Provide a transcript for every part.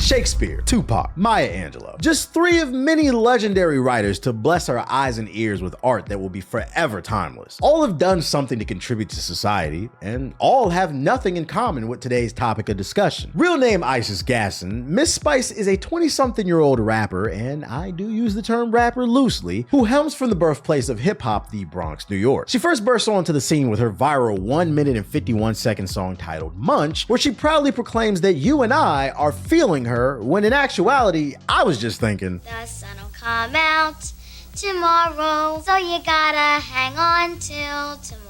Shakespeare, Tupac, Maya Angelou. Just three of many legendary writers to bless our eyes and ears with art that will be forever timeless. All have done something to contribute to society, and all have nothing in common with today's topic of discussion. Real name Isis Gasson, Miss Spice is a 20-something-year-old rapper, and I do use the term rapper loosely, who hails from the birthplace of hip-hop, the Bronx, New York. She first burst onto the scene with her viral 1 minute and 51-second song titled Munch, where she proudly proclaims that you and I are feeling her, when in actuality, I was just thinking, the sun will come out tomorrow, so you gotta hang on till tomorrow.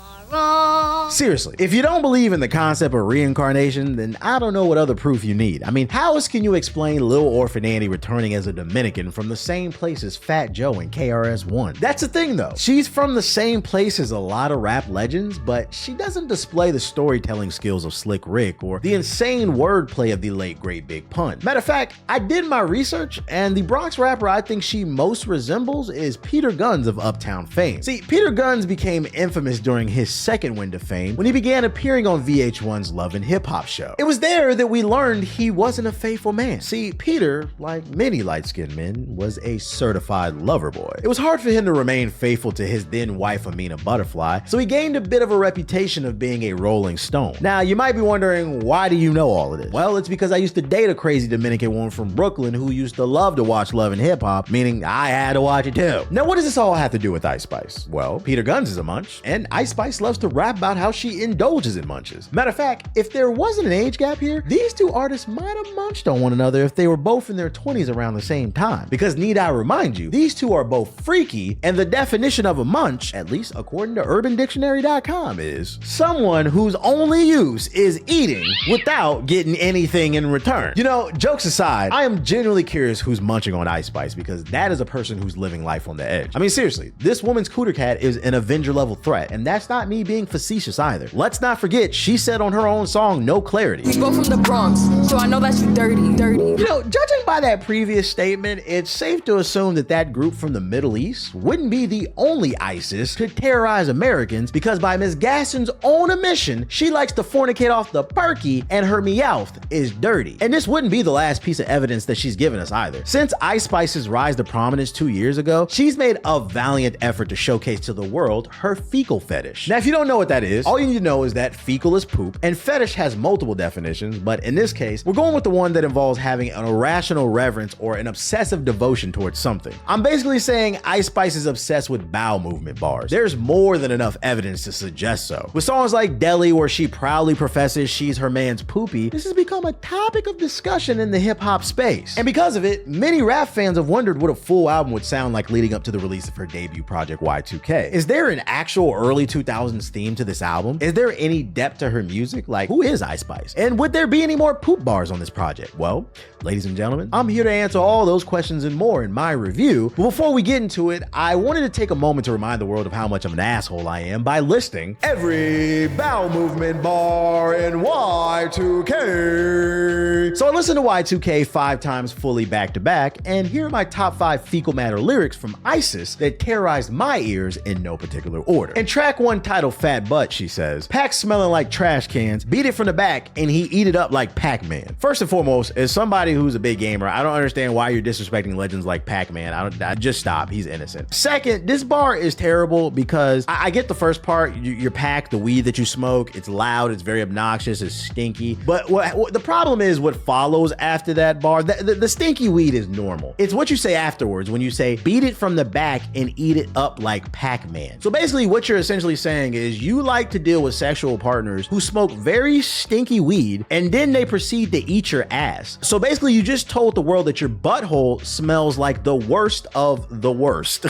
Seriously, if you don't believe in the concept of reincarnation, then I don't know what other proof you need. I mean, how else can you explain Lil Orphan Annie returning as a Dominican from the same place as Fat Joe and KRS-One? That's the thing though, she's from the same place as a lot of rap legends, but she doesn't display the storytelling skills of Slick Rick or the insane wordplay of the late great Big Pun. Matter of fact, I did my research, and the Bronx rapper I think she most resembles is Peter Gunz of Uptown fame. See, Peter Gunz became infamous during his second wind of fame when he began appearing on VH1's Love and Hip Hop show. It was there that we learned he wasn't a faithful man. See, Peter, like many light-skinned men, was a certified lover boy. It was hard for him to remain faithful to his then wife Amina Butterfly, so he gained a bit of a reputation of being a rolling stone. Now, you might be wondering, why do you know all of this? Well, it's because I used to date a crazy Dominican woman from Brooklyn who used to love to watch Love and Hip Hop, meaning I had to watch it too. Now, what does this all have to do with Ice Spice? Well, Peter Gunz is a munch, and Ice Spice loves to rap about how she indulges in munches. Matter of fact, if there wasn't an age gap here, these two artists might have munched on one another if they were both in their 20s around the same time. Because need I remind you, these two are both freaky, and the definition of a munch, at least according to UrbanDictionary.com, is someone whose only use is eating without getting anything in return. You know, jokes aside, I am genuinely curious who's munching on Ice Spice, because that is a person who's living life on the edge. I mean, seriously, this woman's cooter cat is an Avenger level threat, and that's not me being facetious either. Let's not forget, she said on her own song, No Clarity, "We both from the Bronx, so I know that you dirty. You know, judging by that previous statement, it's safe to assume that that group from the Middle East wouldn't be the only ISIS to terrorize Americans, because by Ms. Gasson's own admission, she likes to fornicate off the perky, and her meowth is dirty. And this wouldn't be the last piece of evidence that she's given us either. Since Ice Spice's rise to prominence 2 years ago, she's made a valiant effort to showcase to the world her fecal fetish. Now, if you don't know what that is, all you need to know is that fecal is poop, and fetish has multiple definitions, but in this case, we're going with the one that involves having an irrational reverence or an obsessive devotion towards something. I'm basically saying Ice Spice is obsessed with bowel movement bars. There's more than enough evidence to suggest so. With songs like Deli, where she proudly professes she's her man's poopy, this has become a topic of discussion in the hip-hop space. And because of it, many rap fans have wondered what a full album would sound like leading up to the release of her debut project Y2K. Is there an actual early 2000s theme to this album? Is there any depth to her music? Like, who is Ice Spice? And would there be any more poop bars on this project? Well, ladies and gentlemen, I'm here to answer all those questions and more in my review. But before we get into it, I wanted to take a moment to remind the world of how much of an asshole I am by listing every bowel movement bar in Y2K. So I listened to Y2K 5 times fully back to back, and here are my top 5 fecal matter lyrics from Isis that terrorized my ears in no particular order. In track 1, titled Fat Butt, she says, "Packs smelling like trash cans, beat it from the back, and he eat it up like Pac-Man." First and foremost, as somebody who's a big gamer, I don't understand why you're disrespecting legends like Pac-Man. I just stop. He's innocent. Second, this bar is terrible because I get the first part. You're packed, the weed that you smoke, it's loud, it's very obnoxious, it's stinky. But what the problem is what follows after that bar. The stinky weed is normal. It's what you say afterwards when you say, beat it from the back and eat it up like Pac-Man. So basically what you're essentially saying is you like to deal with sexual partners who smoke very stinky weed and then they proceed to eat your ass. So basically you just told the world that your butthole smells like the worst of the worst.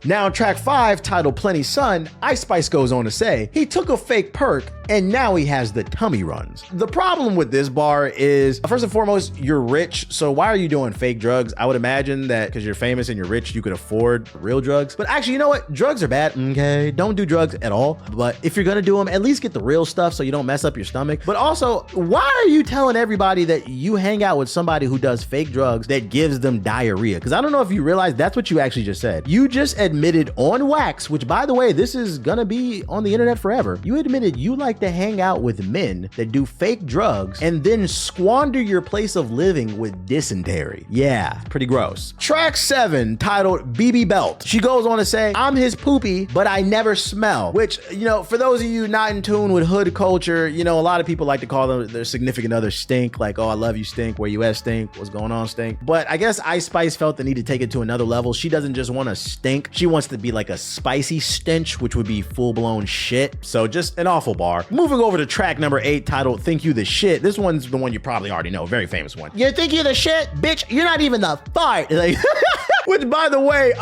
Now in track 5, titled Plenty Sun, Ice Spice goes on to say, he took a fake perk and now he has the tummy runs. The problem with this bar is, first and foremost, you're rich, so why are you doing fake drugs? I would imagine that because you're famous and you're rich, you could afford real drugs. But actually, you know what? Drugs are bad, okay? Don't do drugs at all. But if you're gonna do them, at least get the real stuff so you don't mess up your stomach. But also, why are you telling everybody that you hang out with somebody who does fake drugs that gives them diarrhea? Because I don't know if you realize that's what you actually just said. You just admitted admitted on wax, which by the way, this is gonna be on the internet forever. You admitted you like to hang out with men that do fake drugs and then squander your place of living with dysentery. Yeah, pretty gross. Track 7, titled BB Belt. She goes on to say, I'm his poopy, but I never smell, which, you know, for those of you not in tune with hood culture, you know, a lot of people like to call them their significant other stink, like, oh, I love you stink, where you at stink, what's going on stink. But I guess Ice Spice felt the need to take it to another level. She doesn't just want to stink, she wants to be like a spicy stench, which would be full-blown shit. So just an awful bar. Moving over to track number 8, titled Think You the Shit. This one's the one you probably already know, very famous one. You think you the shit? Bitch, you're not even the fart. Like, which, by the way,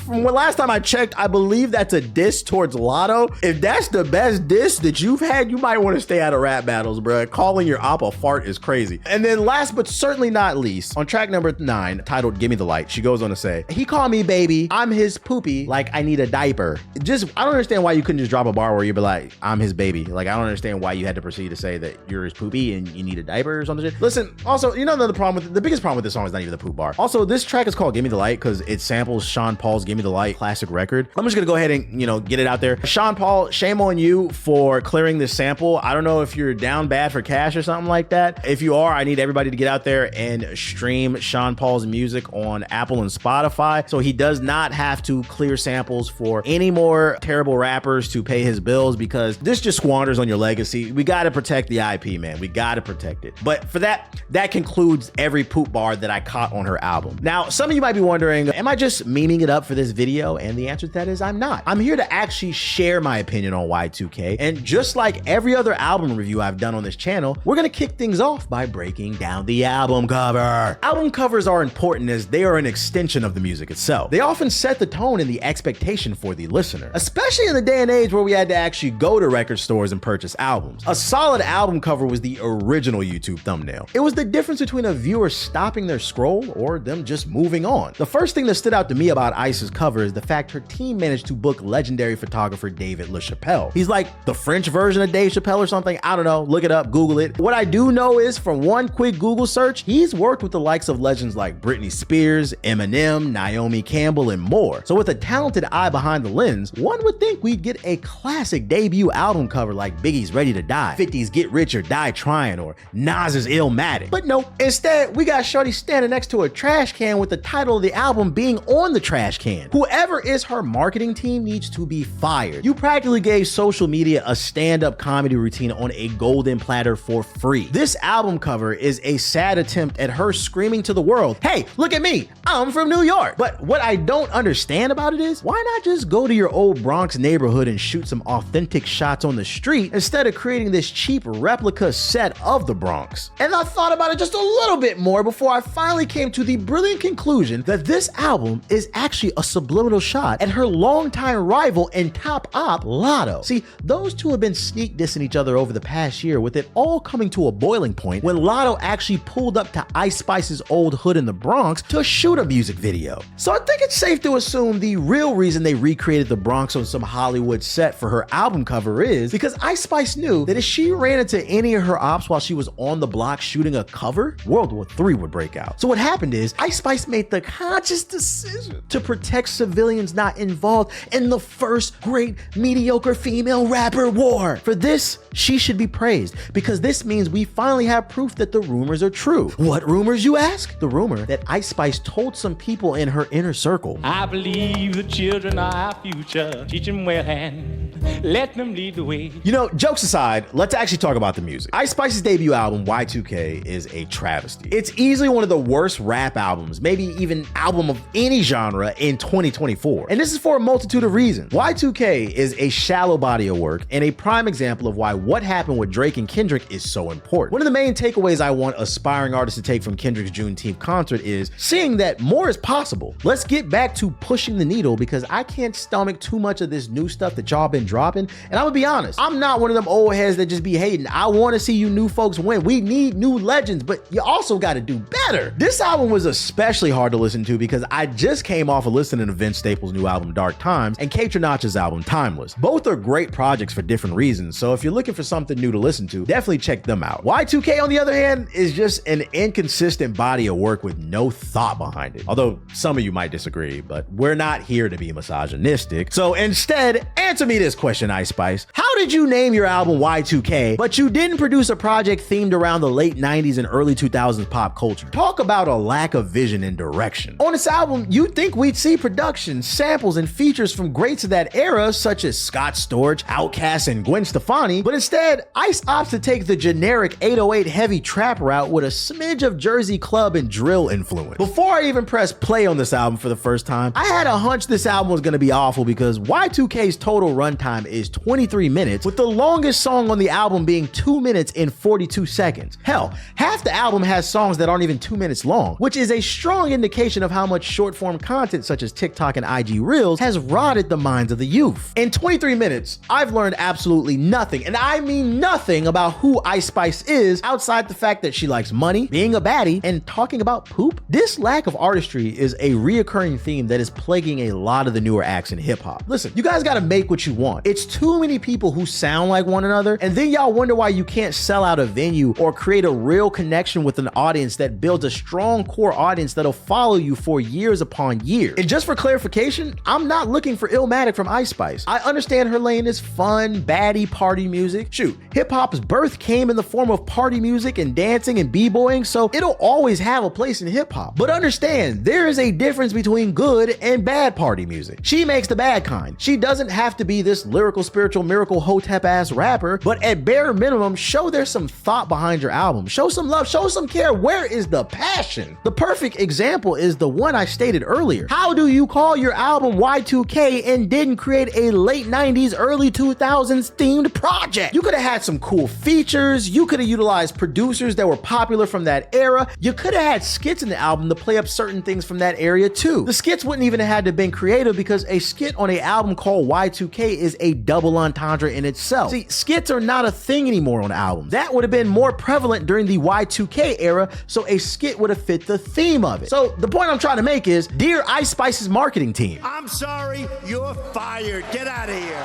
from the last time I checked, I believe that's a diss towards Lotto. If that's the best diss that you've had, you might want to stay out of rap battles, bro. Calling your op a fart is crazy. And then last but certainly not least, on track number 9, titled Gimme the Light, she goes on to say, he called me baby, I'm his poopy, like I need a diaper. Just, I don't understand why you couldn't just drop a bar where you'd be like, I'm his baby. Like, I don't understand why you had to proceed to say that you're his poopy and you need a diaper or something. Listen, also, you know, the biggest problem with this song is not even the poop bar. Also, this track is called Gimme the Light because it samples Sean Paul's Gimme the Light classic record. I'm just gonna go ahead and, you know, get it out there. Sean Paul, shame on you for clearing this sample. I don't know if you're down bad for cash or something like that. If you are, I need everybody to get out there and stream Sean Paul's music on Apple and Spotify, so he does not have to clear samples for any more terrible rappers to pay his bills, because this just squanders on your legacy. We gotta protect the IP, man. We gotta protect it. But for that concludes every poop bar that I caught on her album. Now, some of you might be wondering, am I just memeing it up for this video? And the answer to that is I'm not. I'm here to actually share my opinion on Y2K. And just like every other album review I've done on this channel, we're gonna kick things off by breaking down the album cover. Album covers are important as they are an extension of the music itself. They often set the tone and the expectation for the listener, especially in the day and age where we had to actually go to record stores and purchase albums. A solid album cover was the original YouTube thumbnail. It was the difference between a viewer stopping their scroll or them just moving on. The first thing that stood out to me about Ice's cover is the fact her team managed to book legendary photographer David LaChapelle. He's like the French version of Dave Chappelle or something. I don't know. Look it up. Google it. What I do know is from one quick Google search, he's worked with the likes of legends like Britney Spears, Eminem, Naomi Campbell, and more. So with a talented eye behind the lens, one would think we'd get a classic debut album cover like Biggie's Ready to Die, 50's Get Rich or Die Trying, or Nas's Illmatic. But no, instead, we got shorty standing next to a trash can with the title of the album being on the trash can. Whoever is her marketing team needs to be fired. You practically gave social media a stand-up comedy routine on a golden platter for free. This album cover is a sad attempt at her screaming to the world, hey, look at me, I'm from New York. But what I don't understand about it is, why not just go to your old Bronx neighborhood and shoot some authentic shots on the street instead of creating this cheap replica set of the Bronx? And I thought about it just a little bit more before I finally came to the brilliant conclusion that this album is actually a subliminal shot at her longtime rival and top op, Lotto. See, those two have been sneak dissing each other over the past year, with it all coming to a boiling point when Lotto actually pulled up to Ice Spice's old hood in the Bronx to shoot a music video. So I think it's safe to assume the real reason they recreated the Bronx on some Hollywood set for her album cover is because Ice Spice knew that if she ran into any of her ops while she was on the block shooting a cover, World War III would break out. So what happened is Ice Spice made the conscious decision to protect civilians not involved in the first great mediocre female rapper war. For this, she should be praised, because this means we finally have proof that the rumors are true. What rumors, you ask? The rumor that Ice Spice told some people in her inner circle, I believe the children are our future. Teach them well and let them lead the way. You know, jokes aside, let's actually talk about the music. Ice Spice's debut album, Y2K, is a travesty. It's easily one of the worst rap albums, maybe even album of any genre in 2024. And this is for a multitude of reasons. Y2K is a shallow body of work and a prime example of why what happened with Drake and Kendrick is so important. One of the main takeaways I want aspiring artists to take from Kendrick's Juneteenth concert is seeing that more is possible. Let's get back to pushing the needle, because I can't stomach too much of this new stuff that y'all been dropping. And I'm gonna be honest, I'm not one of them old heads that just be hating. I want to see you new folks win. We need new legends, but you also got to do better. matter. This album was especially hard to listen to because I just came off of listening to Vince Staples' new album Dark Times and Kaytranada's album Timeless. Both are great projects for different reasons, so if you're looking for something new to listen to, definitely check them out. Y2K, on the other hand, is just an inconsistent body of work with no thought behind it. Although some of you might disagree, but we're not here to be misogynistic. So instead, answer me this question, Ice Spice. How did you name your album Y2K, but you didn't produce a project themed around the late 90s and early 2000s pop culture? Talk about a lack of vision and direction. On this album, you'd think we'd see production, samples, and features from greats of that era, such as Scott Storch, Outkast, and Gwen Stefani, but instead, Ice opts to take the generic 808 heavy trap route with a smidge of Jersey club and drill influence. Before I even pressed play on this album for the first time, I had a hunch this album was gonna be awful because Y2K's total runtime is 23 minutes, with the longest song on the album being 2 minutes and 42 seconds. Hell, half the album has songs that aren't even 2 minutes long, which is a strong indication of how much short-form content such as TikTok and IG Reels has rotted the minds of the youth. In 23 minutes, I've learned absolutely nothing, and I mean nothing, about who Ice Spice is outside the fact that she likes money, being a baddie, and talking about poop. This lack of artistry is a reoccurring theme that is plaguing a lot of the newer acts in hip-hop. Listen, you guys gotta make what you want. It's too many people who sound like one another, and then y'all wonder why you can't sell out a venue or create a real connection with an audience that builds a strong core audience that'll follow you for years upon years. And just for clarification, I'm not looking for Illmatic from Ice Spice. I understand her lane is fun, baddie party music. Shoot, hip-hop's birth came in the form of party music and dancing and b-boying, so it'll always have a place in hip-hop. But understand, there is a difference between good and bad party music. She makes the bad kind. She doesn't have to be this lyrical, spiritual, miracle, hotep-ass rapper, but at bare minimum, show there's some thought behind your album. Show some love, show some care. Where is the passion? The perfect example is the one I stated earlier. How do you call your album Y2K and didn't create a late 90s, early 2000s themed project? You could have had some cool features. You could have utilized producers that were popular from that era. You could have had skits in the album to play up certain things from that area too. The skits wouldn't even have had to have been creative because a skit on an album called Y2K is a double entendre in itself. See, skits are not a thing anymore on albums. That would have been more prevalent during the Y2K era, so a skit would have fit the theme of it. So the point I'm trying to make is, dear Ice Spice's marketing team, I'm sorry, you're fired. Get out of here.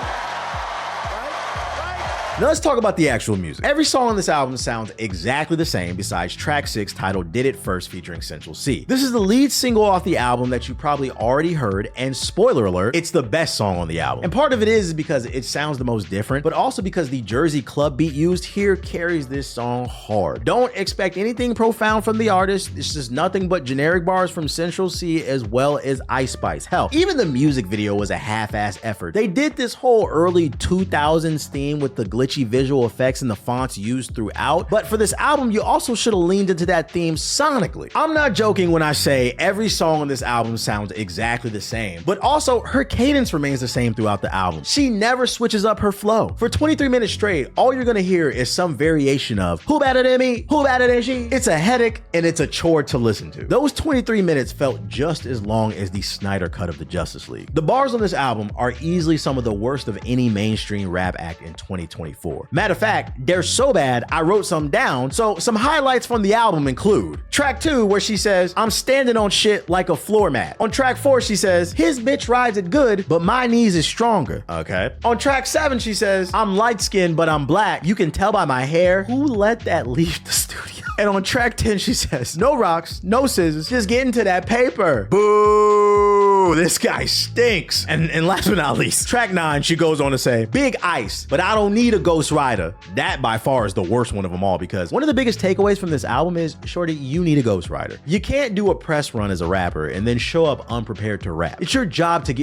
now let's talk about the actual music. Every song on this album sounds exactly the same besides track 6 titled Did It First featuring Central Cee. This is the lead single off the album that you probably already heard, and spoiler alert, it's the best song on the album. And part of it is because it sounds the most different, but also because the Jersey club beat used here carries this song hard. Don't expect anything profound from the artist. It's just nothing but generic bars from Central Cee as well as Ice Spice. Hell, even the music video was a half-ass effort. They did this whole early 2000s theme with the glitchy visual effects and the fonts used throughout, but for this album, you also should have leaned into that theme sonically. I'm not joking when I say every song on this album sounds exactly the same, but also her cadence remains the same throughout the album. She never switches up her flow. For 23 minutes straight, all you're gonna hear is some variation of who better than me, who better than she. It's a headache and it's a chore to listen to. Those 23 minutes felt just as long as the Snyder cut of the Justice League. The bars on this album are easily some of the worst of any mainstream rap act in 2024. Matter of fact, they're so bad, I wrote some down, so some highlights from the album include track 2, where she says, I'm standing on shit like a floor mat. On track 4, she says, his bitch rides it good, but my knees is stronger. Okay. On track 7, she says, I'm light-skinned, but I'm black. You can tell by my hair. Who let that leave the studio? And on track 10, she says, no rocks, no scissors, just get into that paper. Boo! This guy stinks. And last but not least, track 9, she goes on to say, big ice, but I don't need a Ghost Rider. That by far is the worst one of them all, because one of the biggest takeaways from this album is, shorty, you need a Ghost Rider. You can't do a press run as a rapper and then show up unprepared to rap. It's your job to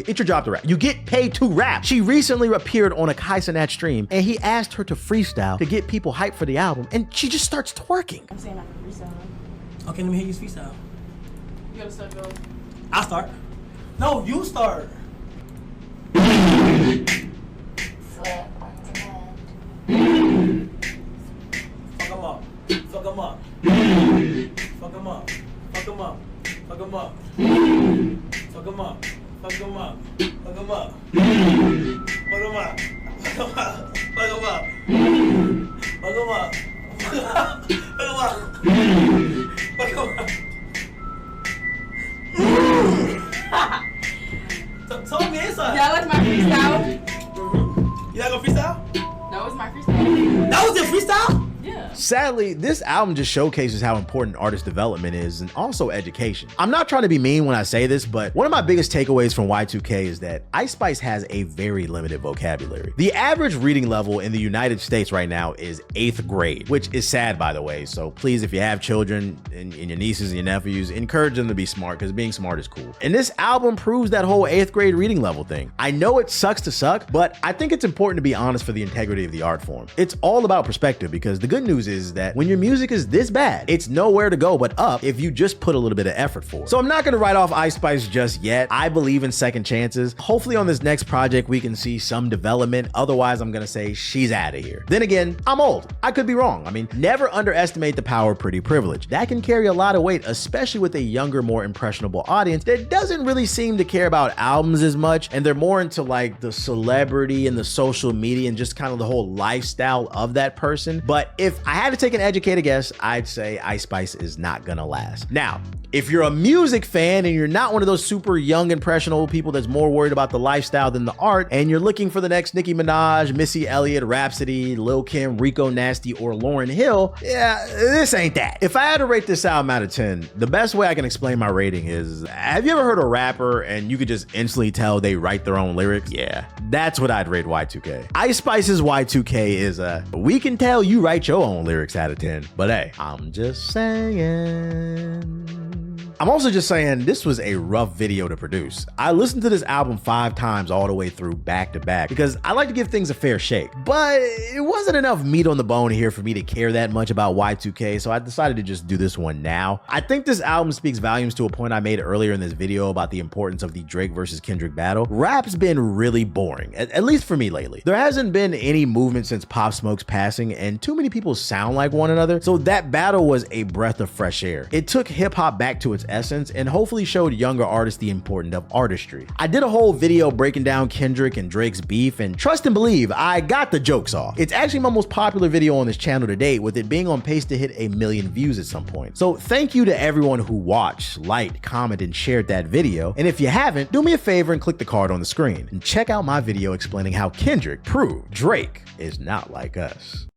rap. You get paid to rap. She recently appeared on a Kai Cenat stream and he asked her to freestyle to get people hyped for the album, and she just starts twerking. I'm saying I can freestyle. Okay, let me hear you freestyle. You gotta start going. I'll start. No, you start. Slap on the head. Fuck him up. Fuck him up. Fuck him up. Fuck him up. Fuck him up. Fuck him up. Fuck him up. Fuck him up. Fuck him up. Fuck him up. Fuck him up. Fuck him up. Fuck him up. Fuck him up. Fuck him up. Sadly, this album just showcases how important artist development is and also education. I'm not trying to be mean when I say this, but one of my biggest takeaways from Y2K is that Ice Spice has a very limited vocabulary. The average reading level in the United States right now is 8th grade, which is sad, by the way. So please, if you have children and your nieces and your nephews, encourage them to be smart, because being smart is cool. And this album proves that whole 8th grade reading level thing. I know it sucks to suck, but I think it's important to be honest for the integrity of the art form. It's all about perspective, because the good news is that when your music is this bad, it's nowhere to go but up if you just put a little bit of effort for it. So I'm not gonna write off Ice Spice just yet. I believe in second chances. Hopefully on this next project we can see some development. Otherwise, I'm gonna say she's out of here. Then again, I'm old. I could be wrong. I mean, never underestimate the power of pretty privilege. That can carry a lot of weight, especially with a younger, more impressionable audience that doesn't really seem to care about albums as much, and they're more into like the celebrity and the social media and just kind of the whole lifestyle of that person. But if I had to take an educated guess, I'd say Ice Spice is not gonna last. Now, if you're a music fan and you're not one of those super young, impressionable people that's more worried about the lifestyle than the art, and you're looking for the next Nicki Minaj, Missy Elliott, Rhapsody, Lil Kim, Rico Nasty, or Lauryn Hill, yeah, this ain't that. If I had to rate this album out of 10, the best way I can explain my rating is, have you ever heard a rapper and you could just instantly tell they write their own lyrics? Yeah, that's what I'd rate Y2K. Ice Spice's Y2K is we can tell you write your own lyrics out of 10, but hey, I'm just saying. I'm also just saying this was a rough video to produce. I listened to this album 5 times all the way through back to back because I like to give things a fair shake, but it wasn't enough meat on the bone here for me to care that much about Y2K, so I decided to just do this one now. I think this album speaks volumes to a point I made earlier in this video about the importance of the Drake versus Kendrick battle. Rap's been really boring, at least for me lately. There hasn't been any movement since Pop Smoke's passing, and too many people sound like one another, so that battle was a breath of fresh air. It took hip-hop back to its essence and hopefully showed younger artists the importance of artistry. I did a whole video breaking down Kendrick and Drake's beef, and trust and believe, I got the jokes off. It's actually my most popular video on this channel to date, with it being on pace to hit 1 million views at some point. So thank you to everyone who watched, liked, commented, and shared that video. And if you haven't, do me a favor and click the card on the screen and check out my video explaining how Kendrick proved Drake is not like us.